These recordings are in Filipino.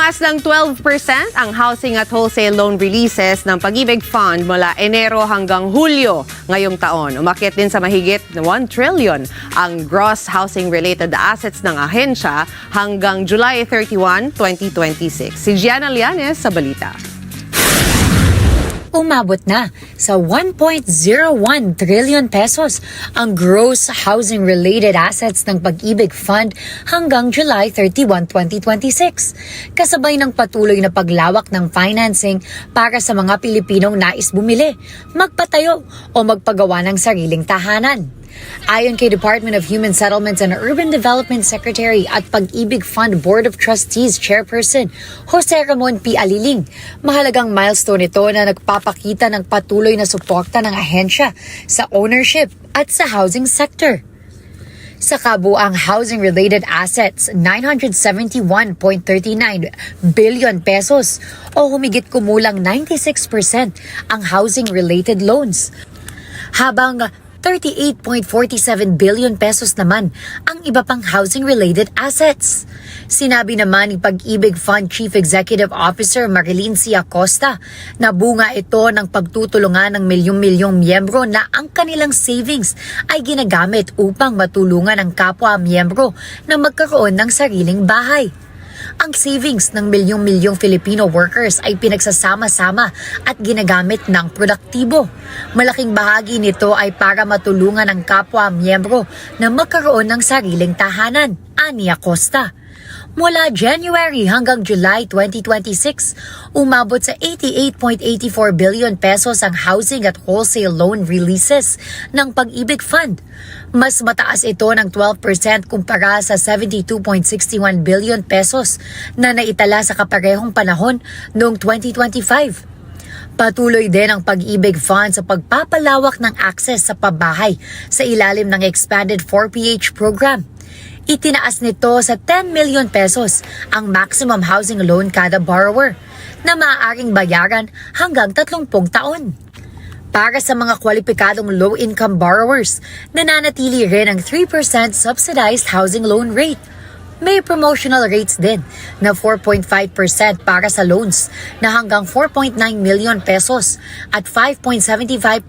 Tumaas ng 12% ang housing at wholesale loan releases ng Pag-ibig Fund mula Enero hanggang Hulyo ngayong taon. Umakyat din sa mahigit 1 trillion ang gross housing-related assets ng ahensya hanggang July 31, 2026. Si Gianna Lianes sa balita. Umabot na sa 1.01 trillion pesos ang gross housing-related assets ng Pag-ibig Fund hanggang July 31, 2026. Kasabay ng patuloy na paglawak ng financing para sa mga Pilipinong nais bumili, magpatayo o magpagawa ng sariling tahanan. Ayon kay Department of Human Settlements and Urban Development Secretary at Pag-ibig Fund Board of Trustees Chairperson Jose Ramon P. Aliling, mahalagang milestone ito na nagpapakita ng patuloy na suporta ng ahensya sa ownership at sa housing sector. Sa kabuang housing-related assets, 971.39 billion pesos o humigit kumulang 96% ang housing-related loans. Habang 38.47 billion pesos naman ang iba pang housing-related assets. Sinabi naman ni Pag-ibig Fund Chief Executive Officer Marilyn C. Acosta na bunga ito ng pagtutulungan ng milyong-milyong miyembro na ang kanilang savings ay ginagamit upang matulungan ang kapwa-miyembro na magkaroon ng sariling bahay. Ang savings ng milyong-milyong Filipino workers ay pinagsasama-sama at ginagamit ng produktibo. Malaking bahagi nito ay para matulungan ang kapwa-miyembro na magkaroon ng sariling tahanan, ani Acosta. Mula January hanggang July 2026, umabot sa 88.84 billion pesos ang housing at wholesale loan releases ng Pag-ibig Fund. Mas mataas ito ng 12% kumpara sa 72.61 billion pesos na naitala sa kaparehong panahon noong 2025. Patuloy din ang Pag-ibig Fund sa pagpapalawak ng access sa pabahay sa ilalim ng Expanded 4PH program. Itinaas nito sa 10 million pesos ang maximum housing loan kada borrower na maaaring bayaran hanggang 30 taon. Para sa mga kwalipikadong low-income borrowers, nananatili rin ang 3% subsidized housing loan rate. May promotional rates din na 4.5% para sa loans na hanggang 4.9 million pesos at 5.75%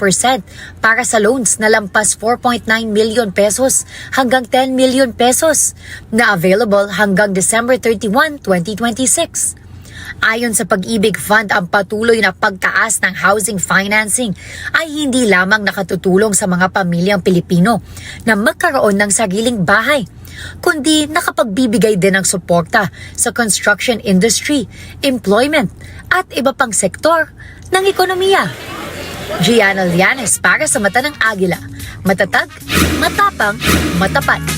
para sa loans na lampas 4.9 million pesos hanggang 10 million pesos na available hanggang December 31, 2026. Ayon sa Pag-ibig Fund, ang patuloy na pagtaas ng housing financing ay hindi lamang nakatutulong sa mga pamilyang Pilipino na magkaroon ng sariling bahay, kundi nakapagbibigay din ng suporta sa construction industry, employment at iba pang sektor ng ekonomiya. Gianna Lianes para sa Mata ng Agila. Matatag, matapang, matapat.